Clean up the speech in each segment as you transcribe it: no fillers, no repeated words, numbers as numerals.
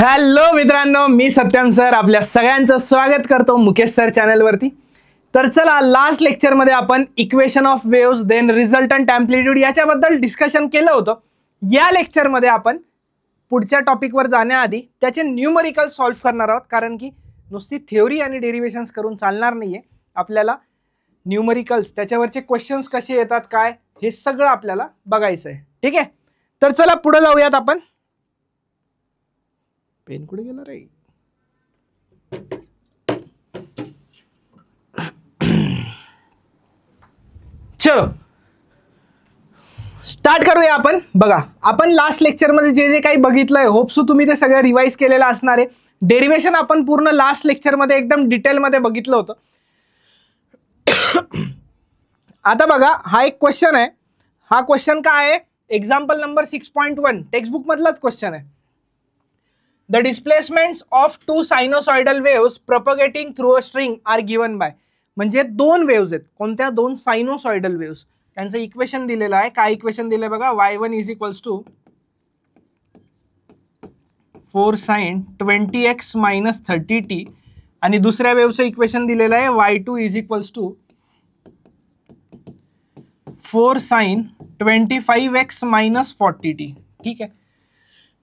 Hello मित्रांनो, मी Satyam sir आपल्या सगळ्यांचं स्वागत करतो मुकेश सर चॅनलवरती. तर चला, लास्ट लेक्चरमध्ये आपण equation of waves then resultant amplitude याच्याबद्दल डिस्कशन केलं होतं. या लेक्चरमध्ये आपण पुढच्या टॉपिकवर जाण्याआधी त्याचे न्यूमरिकल सॉल्व्ह करणार आहोत, कारण की नुसती थिअरी आणि डेरिव्हेशन्स करून चालणार नाहीये. आपल्याला न्यूमरिकल्स त्याच्यावरचे क्वेश्चन्स कसे येतात काय हे सगळं आपल्याला बघायचं आहे. ठीक आहे, तर चला पुढे जाऊयात आपण. पेन कुठे गेला रे? चलो स्टार्ट करूया आपण. बघा, आपण लास्ट लेक्चरमध्ये जे जे काही बघितलंय, होप्सू तुम्ही ते सगळं रिवाइज केलेलं असणार आहे. डेरिव्हेशन आपण पूर्ण लास्ट लेक्चरमध्ये एकदम डिटेलमध्ये बघितलं होतं. आता बघा, हा एक क्वेश्चन आहे. हा क्वेश्चन काय आहे? एक्झाम्पल नंबर 6.1 टेक्स्टबुक मधलाच क्वेश्चन आहे. The displacements of two sinusoidal waves propagating through a string are given by. म्हणजे दोन वेव्स आहेत. कोणत्या? दोन सायनोसॉइडल वेव्स. त्यांचं इक्वेशन दिलेलं आहे. काय इक्वेशन दिलंय बघा? y1 is equals to 4 sin 20x minus 30t आणि दुसऱ्या वेव्हचं इक्वेशन दिलेलं आहे y2 is equals to 4 sin 25x minus 40t. ठीक आहे,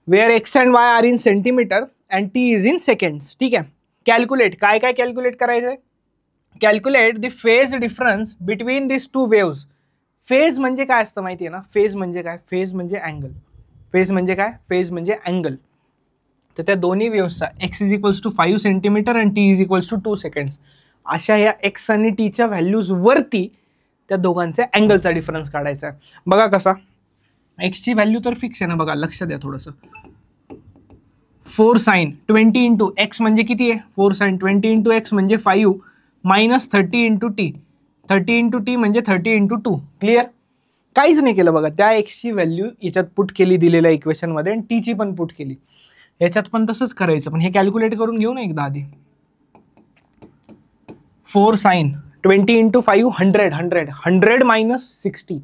where x and y are in centimeter and t is in seconds. ठीक आहे, कॅल्क्युलेट. काय काय कॅल्क्युलेट करायचंय? Calculate the phase difference between this two waves. Phase म्हणजे काय असतं माहिती आहे ना? फेज म्हणजे काय? फेज म्हणजे अँगल. फेज म्हणजे काय? फेज म्हणजे अँगल. तर त्या दोन्ही वेव्सचा x is equals to 5 centimetre आणि t is equals to 2 seconds अशा या x आणि टीच्या व्हॅल्यूज वरती त्या दोघांच्या अँगलचा डिफरन्स काढायचा आहे. बघा कसा. x ची व्हॅल्यू तर फिक्स आहे ना, बघा लक्ष द्या थोडंसं. 4 sin 20 इंटू एक्स म्हणजे किती आहे? 4 sin 20 इंटू एक्स म्हणजे 5 minus 30 into T. 30 into T म्हणजे 30 इंटू 2. क्लिअर? काहीच नाही केलं बघा. त्या एक्सची व्हॅल्यू याच्यात पुट केली दिलेल्या इक्वेशनमध्ये आणि टीची पण पुट केली. याच्यात पण तसंच करायचं, पण हे कॅल्क्युलेट करून घेऊ ना एकदा आधी. 4 sin 20 इंटू 5 100 मायनस 60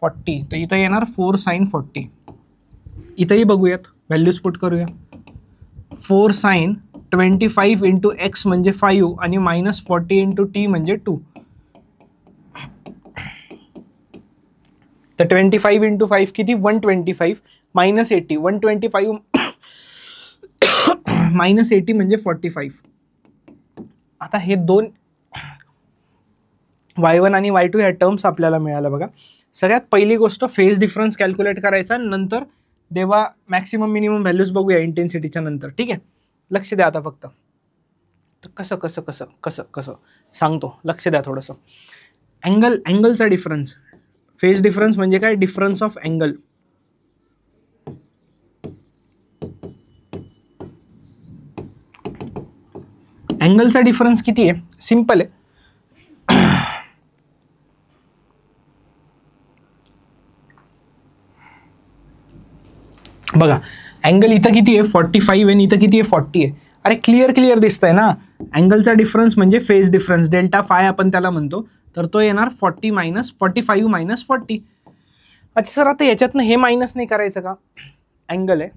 40. तर इथं येणार 4 sin 40. इथंही बघूयात, व्हॅल्यूज पुट करूया. 4 sin 25 इंटू एक्स म्हणजे 5 आणि मायनस 40 इंटू टी म्हणजे 2. तर 25 इंटू 5 किती? 125 मायनस 80. 125 मायनस 80 म्हणजे 45. आता हे दोन y1 आणि y2 ह्या टर्म्स आपल्याला मिळाल्या बघा. सगळ्यात पहिली गोष्ट फेज डिफरन्स कॅल्क्युलेट करायचा, नंतर तेव्हा मॅक्सिमम मिनिमम व्हॅल्यूज बघूया इंटेन्सिटीच्या नंतर. ठीक आहे, लक्ष द्या आता फक्त. तर कसं कसं कसं कसं कसं सांगतो, लक्ष द्या थोडंसं. अँगलचा डिफरन्स. फेज डिफरन्स म्हणजे काय? Difference of angle. अँगलचा डिफरन्स किती आहे? सिंपल आहे. बघा, अँगल इथं किती आहे? 45 आणि इथं किती आहे? 40 आहे. अरे क्लिअर दिसतंय ना. अँगलचा डिफरन्स म्हणजे फेज डिफरन्स, डेल्टा फाय आपण त्याला म्हणतो. तर तो येणार 45 मायनस 40. अच्छा सर, आता याच्यातनं हे मायनस नाही करायचं का? अँगल आहे,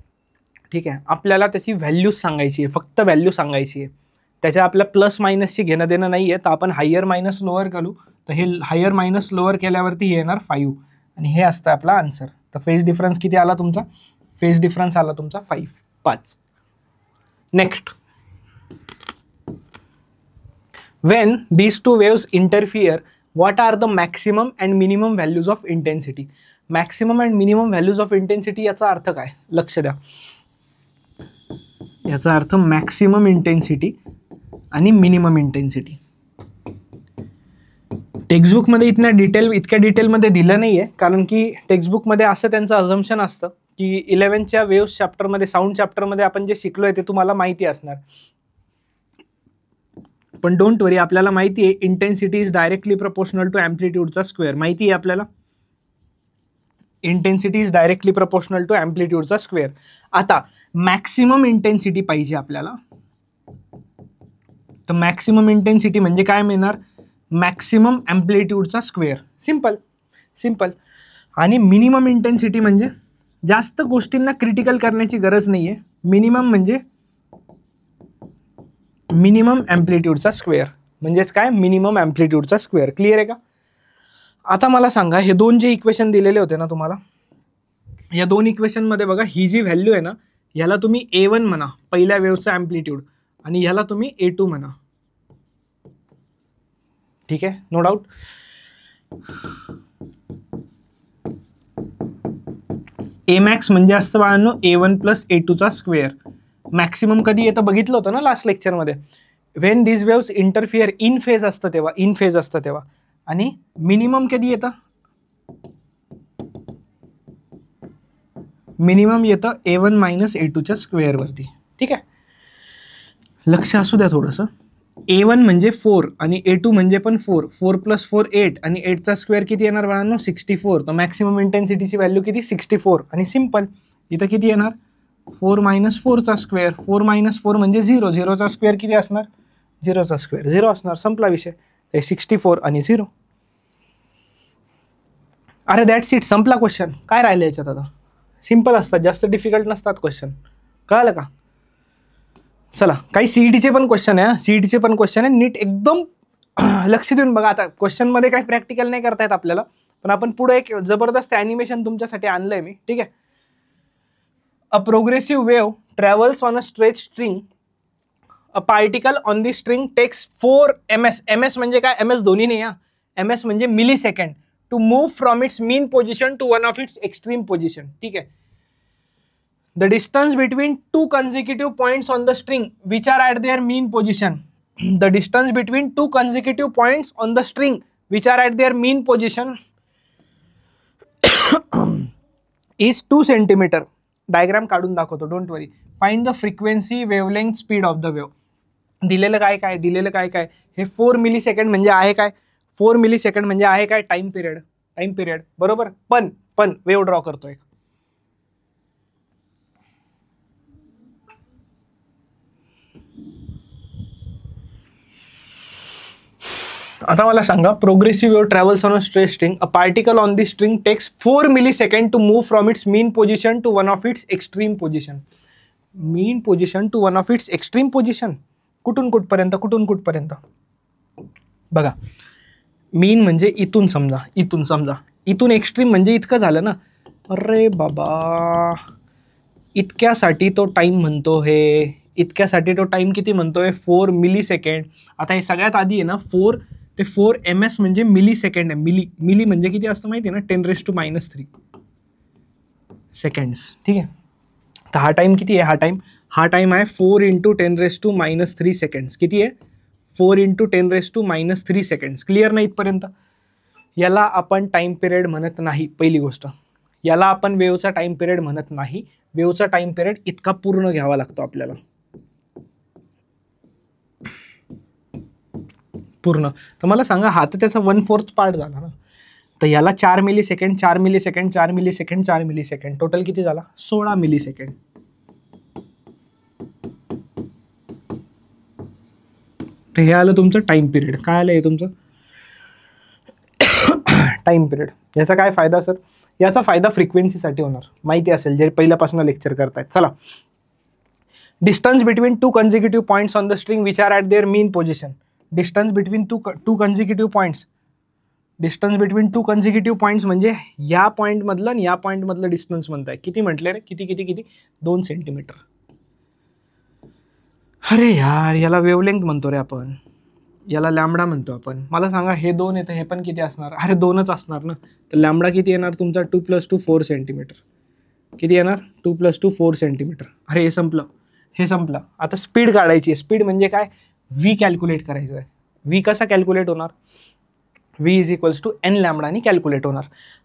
ठीक आहे, आपल्याला त्याची व्हॅल्यूज सांगायची आहे, फक्त व्हॅल्यू सांगायची आहे. त्याच्या आपल्या प्लस मायनसची घेणं देणं नाही आहे. तर आपण हायर मायनस लोअर करू. तर हे हायर मायनस लोअर केल्यावरती हे येणार 5 आणि हे असतं आपला आन्सर. तर फेज डिफरन्स किती आला तुमचा? फेज डिफरन्स आला तुमचा 5. Next. When these two waves interfere, what are the maximum and minimum values of intensity? Maximum and minimum values of intensity याचा अर्थ काय? लक्ष द्या. याचा अर्थ मॅक्सिमम इंटेन्सिटी आणि मिनिमम इंटेन्सिटी. टेक्स्टबुकमध्ये इतक्या डिटेलमध्ये दिलं नाही आहे, कारण की टेक्स्टबुकमध्ये असं त्यांचं अझम्पशन असतं की 11च्या वेव्स चॅप्टरमध्ये, साऊंड चॅप्टरमध्ये आपण जे शिकलोय ते तुम्हाला माहिती असणार. पण डोंट वरी, आपल्याला माहिती आहे intensity is directly proportional to अँप्लिट्यूडचा स्क्वेअर. माहिती आहे आपल्याला, intensity is directly proportional to अँप्लिट्यूडचा स्क्वेअर. आता मॅक्सिमम इंटेन्सिटी पाहिजे आपल्याला. तर मॅक्सिमम इंटेन्सिटी म्हणजे काय मिळणार? मॅक्सिमम अँप्लिट्यूडचा स्क्वेअर. सिंपल. आणि मिनिमम इंटेन्सिटी म्हणजे जास्त गोष्टींना क्रिटिकल करण्याची गरज नाही आहे. मिनिमम म्हणजे मिनिमम ॲम्प्लिट्यूडचा स्क्वेअर, म्हणजेच काय, मिनिमम ॲम्प्लिट्यूडचा स्क्वेअर. क्लिअर आहे का? आता मला सांगा, हे दोन जे इक्वेशन दिलेले होते ना तुम्हाला, या दोन इक्वेशनमध्ये बघा, ही जी व्हॅल्यू आहे ना, याला तुम्ही A1 म्हणा, पहिल्या वेव्हचा ॲम्प्लिट्यूड, आणि याला तुम्ही A2 म्हणा. ठीक आहे, नो डाऊट. ए मॅक्स म्हणजे असतं बाळांनो A1 प्लस A2चा स्क्वेअर. मॅक्सिमम कधी येतं बघितलं होतं ना लास्ट लेक्चरमध्ये, when this waves interfere in phase असतं तेव्हा, इन फेज असतं तेव्हा. आणि मिनिमम कधी येतं, मिनिमम येतं A1 मायनस A2च्या स्क्वेअरवरती. ठीक आहे, लक्ष असू द्या थोडंसं. A1 म्हणजे 4 आणि A2 म्हणजे पण 4. 4 प्लस 4 8 आणि 8चा स्क्वेअर किती येणार बाळांनो, 64. तर मॅक्सिमम इंटेन्सिटीची व्हॅल्यू किती, 64. आणि सिम्पल इथं किती येणार, 4 मायनस 4चा स्क्वेअर. 4 मायनस 4 म्हणजे 0. 0चा स्क्वेअर किती असणार, 0चा स्क्वेअर 0 असणार. संपला विषय. 64 आणि 0. अरे दॅट्स इट, संपला क्वेश्चन. काय राहिलं याच्यात आता? सिम्पल असतात, जास्त डिफिकल्ट नसतात क्वेश्चन. कळालं का? चला, काही सीईटीचे पण क्वेश्चन आहे, सीईटीचे पण क्वेश्चन आहे, नीट एकदम लक्ष देऊन बघा. आता क्वेश्चनमध्ये काही प्रॅक्टिकल नाही करता येत आपल्याला, पण आपण पुढे एक जबरदस्त ॲनिमेशन तुमच्यासाठी आणलंय मी. ठीक आहे. A progressive wave travels on a stretch string. A particle on the string takes 4 ms. ms म्हणजे काय, ms दोन्ही नाही हा, ms म्हणजे millisecond, to move from its mean position to one of its extreme position. ठीक आहे. The distance between two consecutive points on the string which are at their mean position. The distance between two consecutive points on the string which are at their mean position is 2 centimeter. Diagram काढून दाखवतो, don't worry. Find the frequency, wavelength, speed of the wave. दिलेलं काय काय, दिलेलं काय काय, हे 4 millisecond म्हणजे आहे काय, 4 मिलीसेकंड म्हणजे आहे काय, टाइम पिरियड. टाइम पिरियड बरोबर. पण वेव्ह ड्रॉ करतोय. आता मला सांगा, progressive wave travels on a stretch string. A particle on the string takes 4 millisecond to move from its mean position to one of its extreme position. Mean position to one of its extreme position. कुठून कुठपर्यंत, कुठून कुठपर्यंत बघा. मीन म्हणजे इथून समजा, इथून समजा, इथून एक्स्ट्रीम म्हणजे इतकं झालं ना. अरे बाबा, इतक्यासाठी तो टाईम म्हणतो, हे इतक्यासाठी तो टाईम किती म्हणतोय, 4 मिलीसेकंड. आता हे सगळ्यात आधी आहे ना, 4 ते 4 ms म्हणजे मिली सेकंड आहे. मिली म्हणजे किती असतं माहिती आहे ना, 10⁻³ सेकंड्स. ठीक आहे. तर हा टाईम किती आहे, हा टाईम आहे 4 × 10⁻³ सेकंड्स. किती आहे, 4 × 10⁻³ सेकंड्स. क्लिअर नाही इथपर्यंत? याला आपण टाईम पिरियड म्हणत नाही. पहिली गोष्ट, याला आपण वेव्हचा टाईम पिरियड म्हणत नाही. वेव्हचा टाईम पिरियड इतका पूर्ण घ्यावा लागतो आपल्याला, पूर्ण. तर मला सांगा, हा तर त्याचा 1/4 पार्ट झाला ना. तर याला 4 millisecond, 4 millisecond, 4 millisecond, 4 millisecond, total किती झाला, 16 मिलीसेकंड. तर हे आलं तुमचं टाइम पिरियड. काय आलं हे तुमचं टाइम पिरियड. याचा काय फायदा सर? याचा फायदा फ्रिक्वेन्सीसाठी होणार, माहिती असेल जे पहिल्यापासून लेक्चर करतायत. चला, distance between 2 consecutive points on the string which are at there mean position. Distance between two consecutive points. Distance between 2 consecutive points म्हणजे या पॉईंटमधलं आणि या पॉईंटमधलं डिस्टन्स म्हणताय. किती म्हटले रे, किती 2 सेंटीमीटर. अरे यार, याला वेवलेंथ म्हणतो रे आपण, याला लॅम्बडा म्हणतो आपण. मला सांगा, हे 2 येतं, हे पण किती असणार? अरे 2च असणार ना. तर लॅम्बडा किती येणार तुमचा, 2 + 2 4 सेंटीमीटर. किती येणार, 2 + 2 4 सेंटीमीटर. अरे हे संपलं, हे संपलं. आता स्पीड काढायची. स्पीड म्हणजे काय, व्ही कॅल्क्युलेट करायचं आहे. व्ही कसा कॅल्क्युलेट होणार, व्ही = n लॅम्बडानी कॅल्क्युलेट होणार.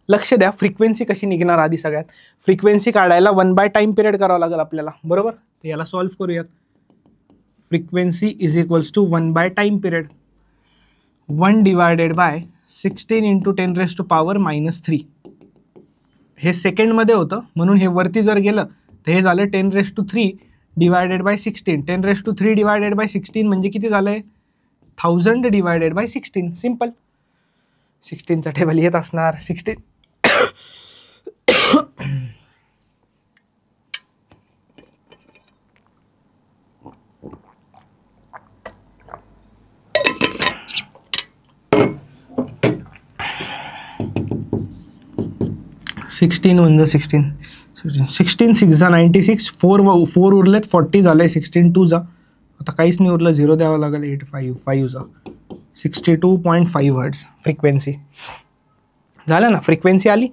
लक्ष द्या, फ्रिक्वेन्सी कशी निघणार. आधी सगळ्यात फ्रिक्वेन्सी काढायला 1/, टाइम पिरियड करावं लागेल आपल्याला, बरोबर. तर याला सॉल्व्ह करूयात. Frequency = 1/, time period. 1 / 16 × 10⁻³ हे सेकंडमध्ये होतं, म्हणून हे वरती जर गेलं तर हे झालं 10⁻³ / 16. 10⁻³ / 16 म्हणजे किती झालंय, 1000 / 16. सिम्पल. 16चा टेबल येत असणार. 16 16 1 16 16 6 जा 96 4 उरलेत 40 झाले 16 2 जा आता काहीच नाही उरलं 0 द्यावं लागेल 8 5 5 जा 62.5 हर्ट्ज फ्रिक्वेन्सी झालं ना. फ्रिक्वेन्सी आली.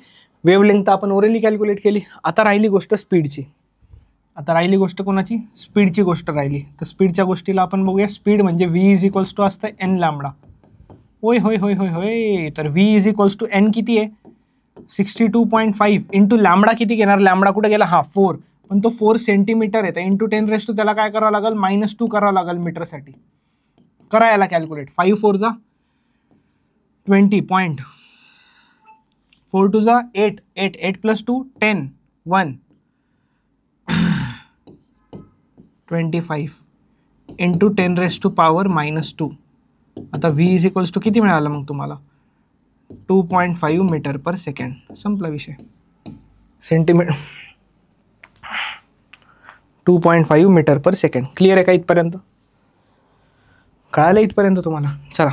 वेवलेंथ आपण ओरली कॅल्क्युलेट केली. आता राहिली गोष्ट स्पीडची. आता राहिली गोष्ट कोणाची? स्पीडची गोष्ट राहिली. तर स्पीडच्या गोष्टीला आपण बघूया. स्पीड म्हणजे v इज इक्वल्स टू असतं n लॅम्बडा. होय होय होय होय होय. तर v is equals to n किती आहे? 62.5 इंटू लॅम्बडा किती घेणार? लॅम्बडा कुठे गेला? हा 4. पण तो 4 सेंटीमीटर आहे. तर इंटू 10 त्याला काय करावं लागेल? -2 करावं लागेल मीटरसाठी. करा याला कॅल्क्युलेट. 5 4 जा 20 पॉईंट 4 2 जा 8 8 8 + 2 10 1 25 इंटू 10⁻⁻². आता v इज इक्वल्स टू किती मिळालं मग तुम्हाला? 2.5 मीटर पर सेकंड. संपला विषय. Centimetre 2.5 metre per second. Clear आहे का इथपर्यंत? कळालं इथपर्यंत तुम्हाला? चला.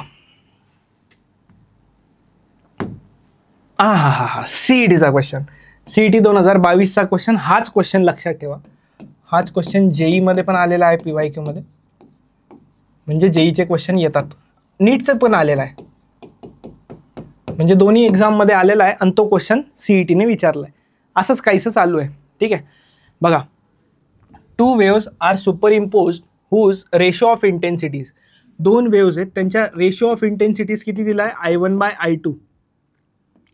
हा CETचा क्वेश्चन. CET 2022चा क्वेश्चन. हाच क्वेश्चन लक्षात ठेवा. हाच क्वेश्चन JEE मध्ये पण आलेला आहे. PYQ मध्ये म्हणजे JEEचे क्वेश्चन येतात. नीटचं पण आलेला आहे. म्हणजे दोन्ही एक्झाम मध्ये आलेला आहे आणि तो क्वेश्चन CETने विचारलाय. असंच काहीसं चालू आहे. ठीक आहे. बघा. 2 waves are superimposed whose ratio of intensities. 2 waves आहेत त्यांच्या रेशो ऑफ इंटेन्सिटीज किती दिलाय? I1/I2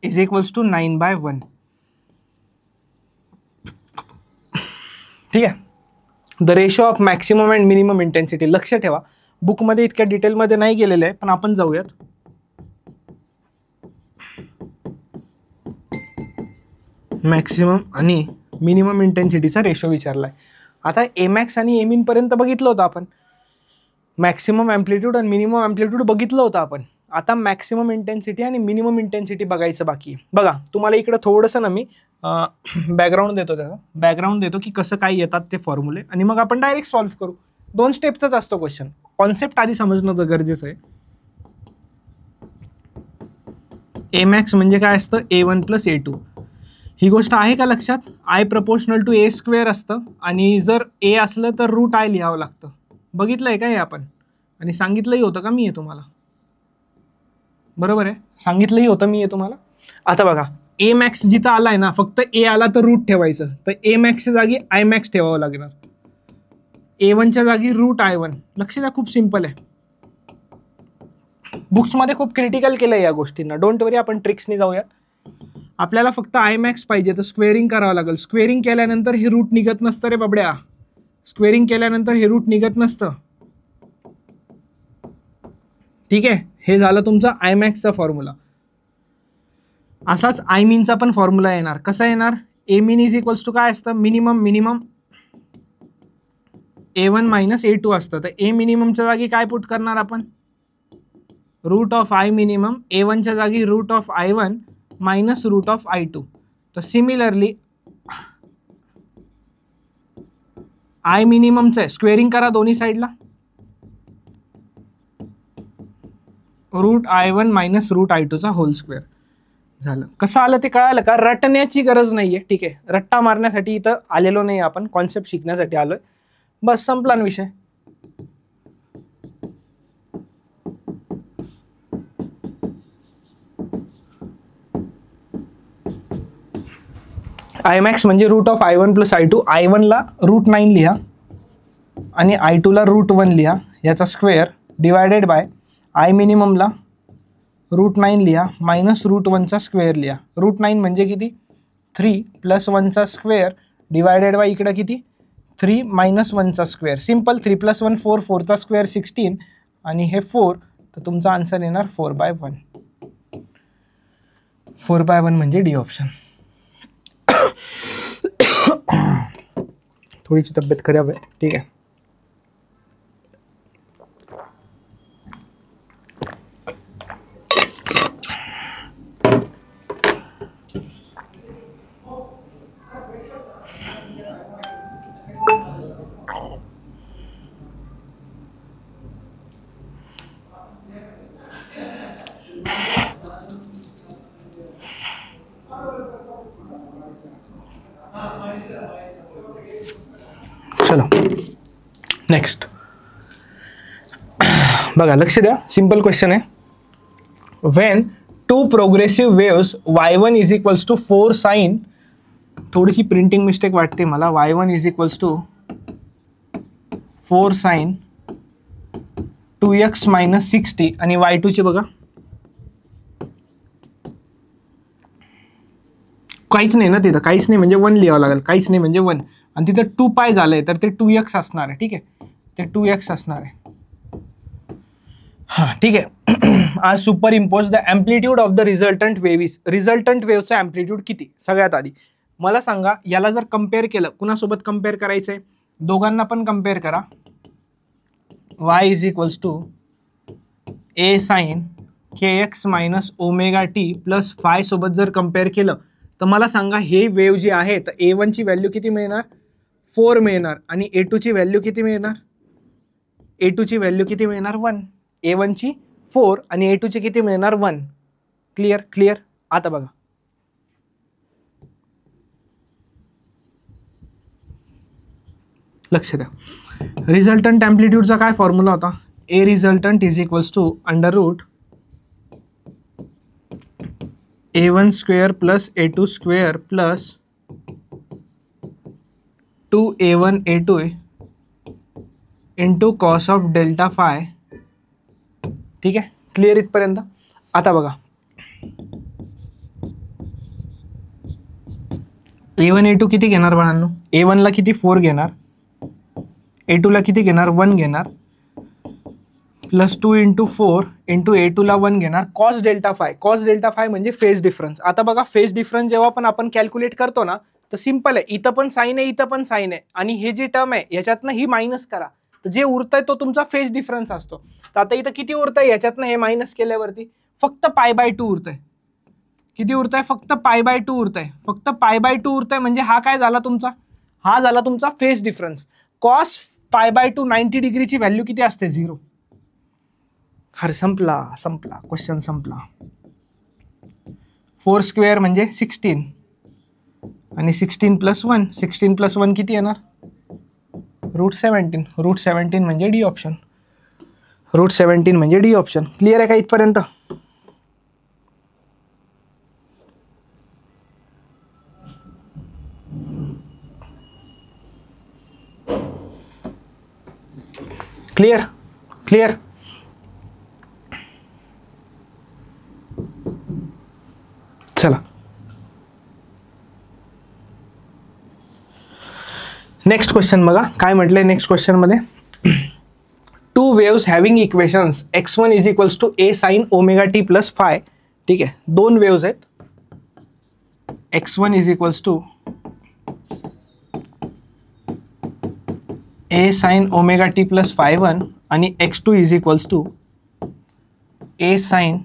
is equals to 9/1. ठीक आहे. The ratio of maximum and minimum intensity. लक्ष ठेवा बुकमध्ये इतक्या डिटेलमध्ये नाही गेलेलं आहे पण आपण जाऊयात. मॅक्सिमम आणि मिनिमम इंटेन्सिटीचा रेशो विचारलाय. आता एमॅक्स आणि एमिन पर्यंत बघितलं होतं आपण. मॅक्सिमम ॲम्प्लिट्यूड आणि मिनिमम ॲम्प्लिट्यूड बघितलं होतं आपण. आता मॅक्सिमम इंटेन्सिटी आणि मिनिमम इंटेन्सिटी बघायचं बाकी आहे. बघा तुम्हाला इकडं थोडंसं ना मी बॅकग्राऊंड देतो. त्याचा बॅकग्राऊंड देतो की कसं काय येतात ते फॉर्म्युले आणि मग आपण डायरेक्ट सॉल्व्ह करू. 2 स्टेपचाच असतो क्वेश्चन. कॉन्सेप्ट आधी समजणं गरजेचं आहे. एमॅक्स म्हणजे काय असतं? A1 + A2. ही गोष्ट आहे का लक्षात? I प्रपोर्शनल टू A² असतं आणि जर A असलं तर √I लिहावं लागतं. बघितलं आहे का हे आपण? आणि सांगितलंही होतं का मी हे तुम्हाला? बरोबर आहे. सांगितलंही होतं मी हे तुम्हाला. आता बघा A max जिथं आलाय ना फक्त A आला तर रूट ठेवायचं. तर A maxच्या जागी I max ठेवावं लागणार. A1च्या जागी √I1. लक्ष द्या खूप सिंपल आहे. बुक्समध्ये खूप क्रिटिकल केलंय या गोष्टींना. डोंट वरी आपण ट्रिक्सनी जाऊयात. आपल्याला फक्त I max पाहिजे तर स्क्वेअरिंग करावं लागेल. स्क्वेअरिंग केल्यानंतर हे रूट निघत नसतं रे बाबड्या. स्क्वेअरिंग केल्यानंतर हे रूट निघत नसतं. ठीक आहे. हे झालं तुमचा I max चा फॉर्म्युला. असाच I min चा पण फॉर्म्युला येणार. कसा येणार? A min is equals to काय असतं? मिनिमम A1 - A2 असतं. तर A मिनिममच्या जागी काय पुट करणार आपण? √I minimum. A1च्या जागी √I1 - √I2. तर सिमिलरली I मिनिममचं आहे. स्क्वेअरिंग करा दोन्ही साईडला. √I1 - √I2 चा होल स्क्वेअर. झालं. कसं आलं ते कळालं का? रटण्याची गरज नाहीये. ठीक आहे. रट्टा मारण्यासाठी इथं आलेलो नाही आपण. कॉन्सेप्ट शिकण्यासाठी आलोय. बस संपला ना विषय. I max म्हणजे √I1 + I2. I1 ला √9 लिहा आणि I2 ला √1 लिहा. याचा स्क्वेअर डिवायडेड बाय I मिनिममला √9 लिहा -√1 चा स्क्वेअर लिहा. √9 म्हणजे किती? 3 + 1 चा स्क्वेअर डिवायडेड बाय इकडं किती? 3 - 1 चा स्क्वेअर. सिम्पल. 3 + 1 4 4 चा स्क्वेअर 16 आणि हे 4. तर तुमचा आन्सर येणार 4/1. 4/1 म्हणजे डी ऑप्शन. थोडीशी तब्येत खराब आहे. ठीक आहे. नेक्स्ट बघा, लक्ष द्या, सिंपल क्वेश्चन आहे. When two progressive waves y1 is equals to 4 sine, थोडीशी प्रिंटिंग मिस्टेक वाटते मला, y1 is equals to 4 sine 2x minus 60 आणि y2 चे बघा काहीच नाही ना तिथं, काहीच नाही म्हणजे 1 लिहावं लागेल, काहीच नाही म्हणजे 1, आणि तिथं 2 पाय झालंय तर ते 2x असणार आहे. ठीक आहे, ते 2x असणार आहे. हां ठीक आहे. आज superimpose the amplitude of the resultant waves. Resultant वेव्हचा एम्प्लिट्यूड किती? सगळ्यात आधी मला सांगा, याला जर कम्पेअर केलं, कुणासोबत कम्पेअर करायचं आहे? दोघांना पण कम्पेअर करा. y is equals to a sine kx minus omega t plus phi सोबत जर कम्पेअर केलं तर मला सांगा, हे वेव्ह जी आहे तर a1 ची व्हॅल्यू किती मिळणार? 4 मिळणार, आणि a2 ची व्हॅल्यू किती मिळणार? a2 ची व्हॅल्यू किती मिळणार? 1. a1 ची 4 आणि a2 ची किती मिळणार? 1. क्लिअर? क्लिअर. आता बघा, लक्ष द्या, रिझल्टंट एम्प्लिट्यूडचा काय फॉर्म्युला होता? A resultant is equals to under root a1 square plus a2 square plus 2a1 a2 into cos of delta phi. ठीक आहे, क्लिअर इथपर्यंत? आता बघा, a1 a2 किती घेणार बाळांनो? a1 ला किती? 4 घेणार, a2 ला किती घेणार? 1 घेणार, प्लस 2 इंटू 4 इंटू a2 ला 1 घेणार, cos delta phi. Cos delta five म्हणजे फेज डिफरन्स. आता बघा, फेज डिफरन्स जेव्हा पण आपण कॅल्क्युलेट करतो ना, तर सिंपल आहे, इथं पण साईन आहे, इथं पण साईन आहे, आणि हे जे टर्म आहे याच्यातनं ही मायनस करा, तर जे उरतंय तो तुमचा फेज डिफरन्स असतो. तर आता इथं किती उरतंय? याच्यातनं हे मायनस केल्यावरती फक्त π/2 उरतंय. किती उरतंय? फक्त π/2 उरतंय. फक्त π/2 उरतंय म्हणजे हा काय झाला तुमचा? हा झाला तुमचा फेज डिफरन्स. कॉस π/2 90 डिग्रीची व्हॅल्यू किती असते? 0. हर संपला, संपला क्वेश्चन, संपला. 4 स्क्वेअर म्हणजे 16, आणि 16 प्लस 1, 16 प्लस 1 किती येणार? रूट 17. रूट 17 म्हणजे डी ऑप्शन. रूट 17 म्हणजे डी ऑप्शन. क्लिअर आहे का इथपर्यंत? क्लिअर? क्लिअर. चला, नेक्स्ट क्वेश्चन बघा, काय म्हटलंय नेक्स्ट क्वेश्चन मध्ये? Two waves having equations x1 is equals to a sine omega t plus phi. ठीक आहे, दोन वेव्स आहेत, x1 is equals to a sine omega t plus phi 1 आणि x2 is equals to a sine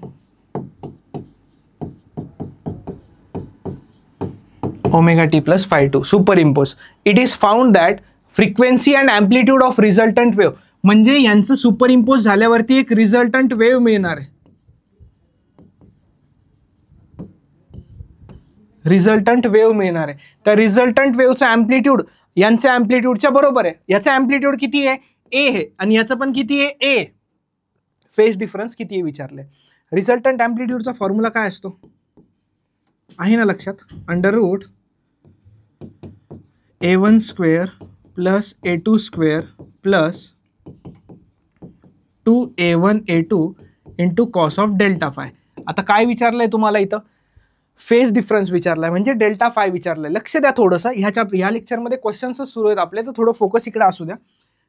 omega t plus phi 2. Superimpose. It is found that frequency and amplitude of resultant wave, म्हणजे यांचं super impose झाल्यावरती एक resultant wave मिळणार आहे. Resultant wave मिळणार आहे. तर रिझल्टंट वेव्हचं एम्प्लिट्यूड यांच्या एम्प्लिट्यूडच्या बरोबर आहे. याचा एम्प्लिट्यूड किती आहे? ए आहे, आणि याचं पण किती आहे? ए. फेज डिफरन्स किती आहे विचारलंय. रिझल्टंट एम्प्लिट्यूडचा फॉर्म्युला काय असतो? आहे ना लक्षात? Under root a1 square plus a2 square plus 2a1 a2 into cos of delta phi. आता काय विचारलंय तुम्हाला इथं? फेज डिफरन्स विचारलाय, म्हणजे डेल्टा फाय विचारलाय. लक्ष द्या थोडंसं, ह्या लेक्चरमध्ये क्वेश्चन्स सुरू आहेत आपले, तर थोडं फोकस इकडे असू द्या.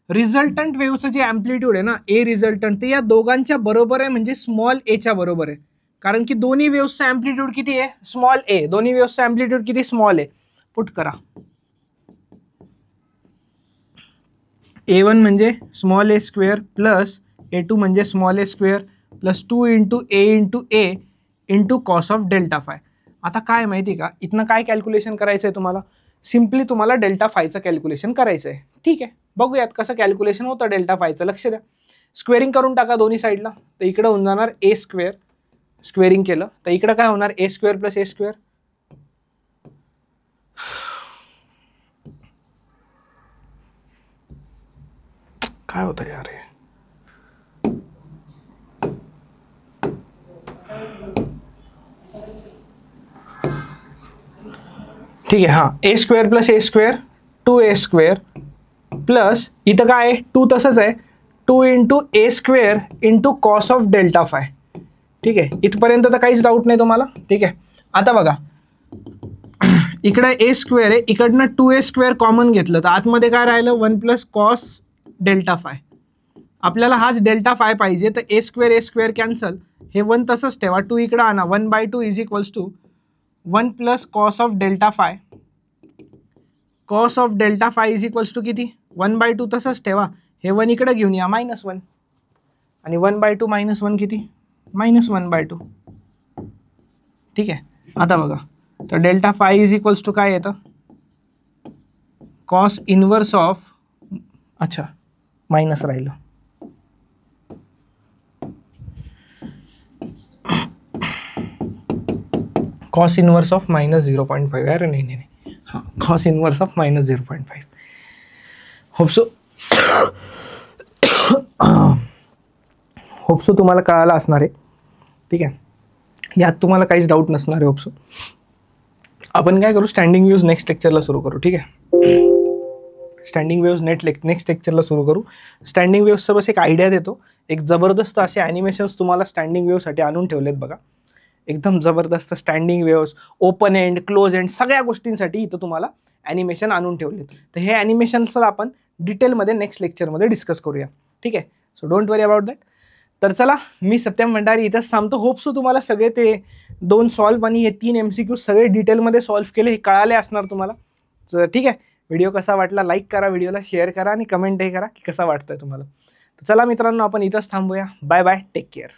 रिझल्टंट वेव्हचं जे एम्प्लिट्यूड आहे ना, ए रिझल्टंट, ते या दोघांच्या बरोबर आहे, म्हणजे स्मॉल एच्या बरोबर आहे. कारण की दोन्ही वेव्सचा एम्प्लिट्यूड किती आहे? स्मॉल ए. दोन्ही वेव्सचा एम्प्लिट्यूड किती? स्मॉल ए. पुट करा. a1 म्हणजे स्मॉल ए स्क्वेअर प्लस a2 म्हणजे small A square plus 2 into A into A into cos of delta phi. आता काय माहिती का, इथनं काय कॅल्क्युलेशन करायचं आहे तुम्हाला? सिम्पली तुम्हाला डेल्टा फायचं कॅल्क्युलेशन करायचं आहे. ठीक आहे, बघूयात कसं कॅल्क्युलेशन होतं डेल्टा फायचं. लक्ष द्या, स्क्वेअरिंग करून टाका दोन्ही साईडला. तर इकडं होऊन जाणार ए स्क्वेअर, स्क्वेअरिंग केलं तर इकडं काय होणार? ए स्क्वेअर प्लस ए स्क्वेअर. काय होतं यार हे? ठीक आहे, हां, ए स्क्वेअर प्लस ए स्क्वेअर 2a स्क्वेअर प्लस इथं काय आहे 2 तसंच आहे 2 into A square into cos of delta phi. ठीक आहे, इथपर्यंत तर काहीच डाऊट नाही तुम्हाला. ठीक आहे, आता बघा इकडे ए स्क्वेअर आहे, इकडनं 2a स्क्वेअर कॉमन घेतलं तर आतमध्ये काय राहिलं 1 प्लस कॉस डेल्टा फाय. आपल्याला हाच डेल्टा फाय पाहिजे तर ए स्क्वेअर कॅन्सल, हे 1 तसंच ठेवा, 2 इकडं आणा, 1/2 is equals to 1 plus cos of delta phi. Cos of delta phi is equals to किती 1/2 तसंच ठेवा, हे 1 इकडे घेऊन या -1 आणि 1/2 -1 किती -1/2. ठीक आहे, आता बघा तर delta phi is equals to काय येतं कॉस इनवर्स ऑफ, अच्छा मायनस राहिलं, कॉस इनवर्स ऑफ -0.5. अरे नाही, हां, कॉस इनवर्स ऑफ -0.5. होप्सो तुम्हाला कळालं असणार आहे. ठीक आहे, यात तुम्हाला काहीच डाऊट नसणार आहे होप्सो. आपण काय करू, स्टँडिंग व्ह्यूज नेक्स्ट लेक्चरला सुरू करू. ठीक आहे, स्टँडिंग वेव्स नेक्स्ट लेक्चरला सुरू करू. स्टँडिंग वेव्सचं बस एक आयडिया देतो. एक जबरदस्त असे ॲनिमेशन्स तुम्हाला स्टँडिंग वेव्हसाठी आणून ठेवलेत बघा, एकदम जबरदस्त standing waves, open end, close end, सगळ्या गोष्टींसाठी इथं तुम्हाला ॲनिमेशन आणून ठेवलेत. तर हे ॲनिमेशन्सला आपण डिटेलमध्ये नेक्स्ट लेक्चरमध्ये डिस्कस करूया. ठीक आहे, so don't worry about that. तर चला, मी सत्यम भंडारी इथंच थांबतो. होप्सो तुम्हाला सगळे ते 2 सॉल्व्ह आणि हे 3 MCQ सगळे डिटेलमध्ये सॉल्व्ह केले, हे कळाले असणार तुम्हाला. तर ठीक आहे, व्हिडिओ कसा वाटला लाईक करा, व्हिडिओला शेअर करा आणि कमेंटही करा की कसा वाटतोय तुम्हाला. तर चला मित्रांनो, आपण इथंच थांबूया. Bye bye, take care.